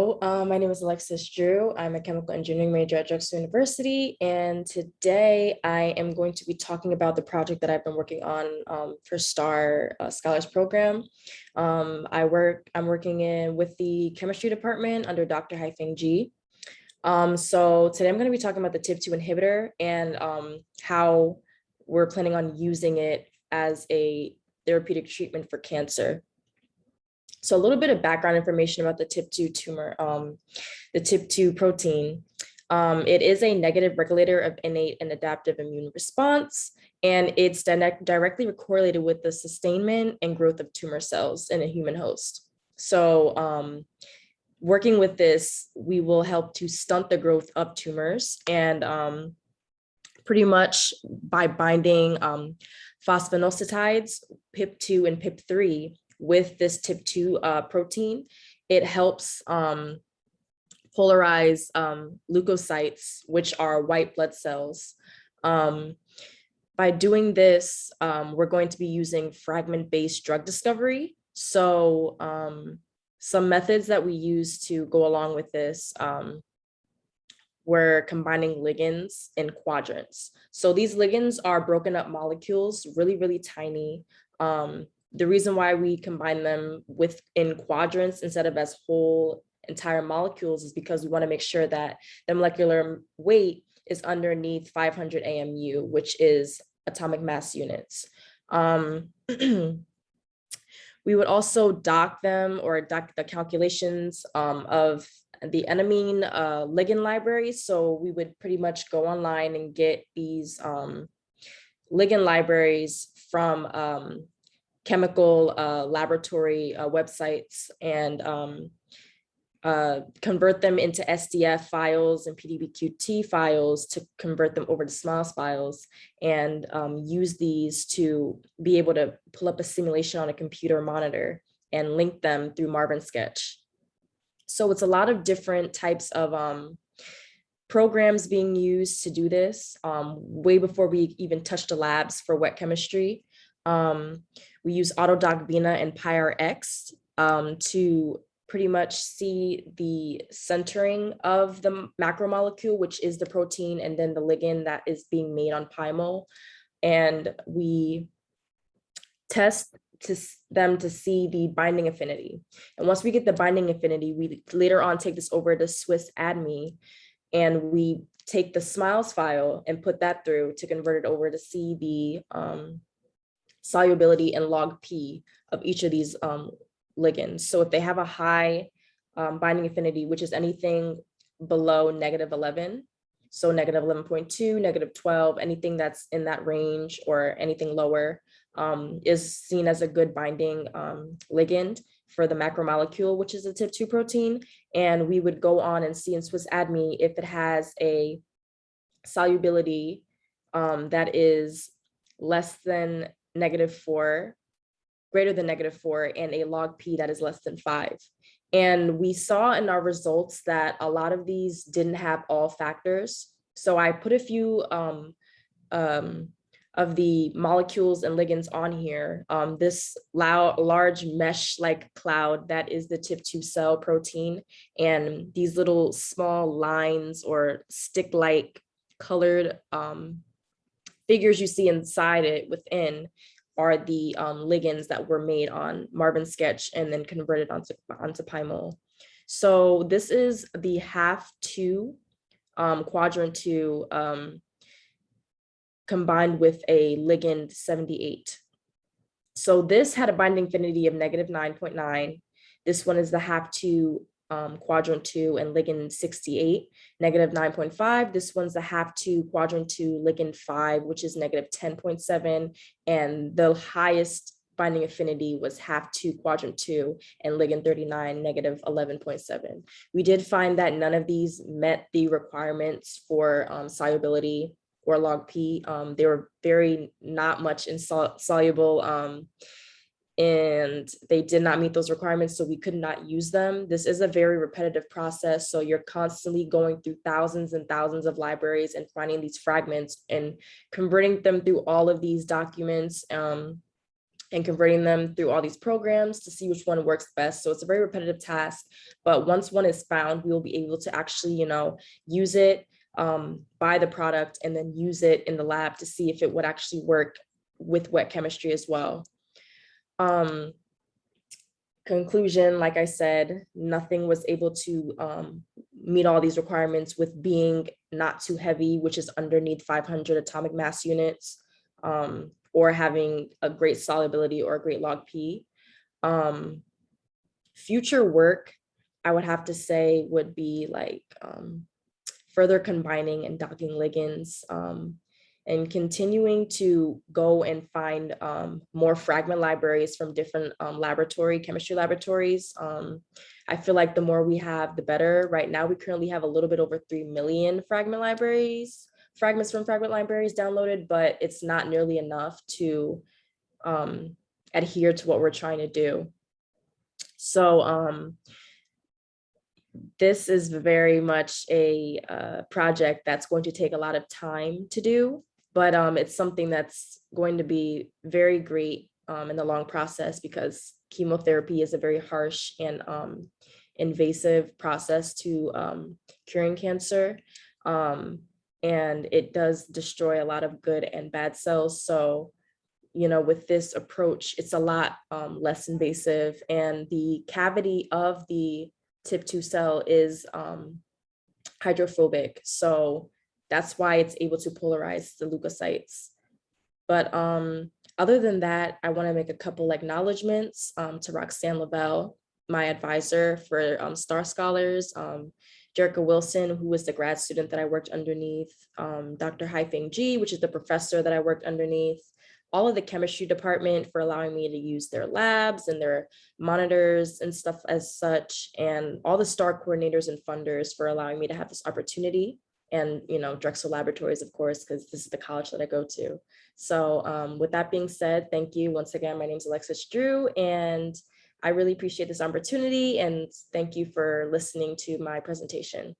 Hello, my name is Alexis Drew. I'm a chemical engineering major at Drexel University, and today I am going to be talking about the project that I've been working on for STAR Scholars Program. I'm working with the chemistry department under Dr. Haifeng Ji. So today I'm going to be talking about the TYP2 inhibitor and how we're planning on using it as a therapeutic treatment for cancer. So a little bit of background information about the TYP2 tumor, the TYP2 protein. It is a negative regulator of innate and adaptive immune response, and it's directly correlated with the sustainment and growth of tumor cells in a human host. So working with this, we will help to stunt the growth of tumors and pretty much by binding phosphoinositides, PIP2 and PIP3, with this TYP2 protein, it helps polarize leukocytes, which are white blood cells. By doing this, we're going to be using fragment-based drug discovery. So some methods that we use to go along with this, we're combining ligands in quadrants. So these ligands are broken up molecules, really, really tiny. The reason why we combine them in quadrants instead of as whole entire molecules is because we want to make sure that the molecular weight is underneath 500 AMU, which is atomic mass units. We would also dock them or dock the calculations of the enamine ligand library. So we would pretty much go online and get these ligand libraries from chemical laboratory websites and convert them into SDF files and PDBQT files to convert them over to SMILES files and use these to be able to pull up a simulation on a computer monitor and link them through Marvin Sketch. So it's a lot of different types of programs being used to do this way before we even touch the labs for wet chemistry. We use Autodoc Vina and PyRX to pretty much see the centering of the macromolecule, which is the protein, and then the ligand that is being made on PyMol. And we test them to see the binding affinity. And once we get the binding affinity, we later on take this over to Swiss ADME, and we take the SMILES file and put that through to convert it over to see the solubility and log P of each of these ligands. So if they have a high binding affinity, which is anything below -11, so -11.2, -12, anything that's in that range or anything lower is seen as a good binding ligand for the macromolecule, which is a TYP2 protein. And we would go on and see in Swiss ADME if it has a solubility that is less than -4, greater than -4, and a log P that is less than 5. And we saw in our results that a lot of these didn't have all factors. So I put a few of the molecules and ligands on here. This large mesh-like cloud, that is the TYP2 cell protein. And these little small lines or stick-like colored figures you see inside it within are the ligands that were made on Marvin Sketch and then converted onto PyMol. So this is the half-2 quadrant 2 combined with a ligand 78. So this had a binding affinity of -9.9. This one is the half-2 quadrant 2 and ligand 68, -9.5. This one's the half-2 quadrant 2 ligand 5, which is -10.7. And the highest binding affinity was half-2 quadrant 2 and ligand 39, -11.7. We did find that none of these met the requirements for solubility or log P. They were very not much insoluble and they did not meet those requirements, so we could not use them. This is a very repetitive process, so you're constantly going through thousands and thousands of libraries and finding these fragments and converting them through all of these documents and converting them through all these programs to see which one works best. So it's a very repetitive task, but once one is found, we will be able to actually, use it, buy the product, and then use it in the lab to see if it would actually work with wet chemistry as well. Conclusion, like I said, nothing was able to meet all these requirements with being not too heavy, which is underneath 500 atomic mass units, or having a great solubility or a great log P. Future work, I would have to say, would be like further combining and docking ligands, and continuing to go and find more fragment libraries from different chemistry laboratories. I feel like the more we have, the better. Right now, we currently have a little bit over 3 million fragments from fragment libraries downloaded, but it's not nearly enough to adhere to what we're trying to do. So this is very much a project that's going to take a lot of time to do, but it's something that's going to be very great in the long process, because chemotherapy is a very harsh and invasive process to curing cancer. And it does destroy a lot of good and bad cells. So, with this approach, it's a lot less invasive, and the cavity of the TIP2 cell is hydrophobic. So that's why it's able to polarize the leukocytes. But other than that, I want to make a couple acknowledgements to Roxanne Lavelle, my advisor for STAR Scholars, Jerica Wilson, who was the grad student that I worked underneath, Dr. Haifeng Ji, which is the professor that I worked underneath, all of the chemistry department for allowing me to use their labs and their monitors and stuff as such, and all the STAR coordinators and funders for allowing me to have this opportunity, and Drexel Laboratories, of course, because this is the college that I go to. So with that being said, thank you once again. My name is Alexis Drew, and I really appreciate this opportunity, and thank you for listening to my presentation.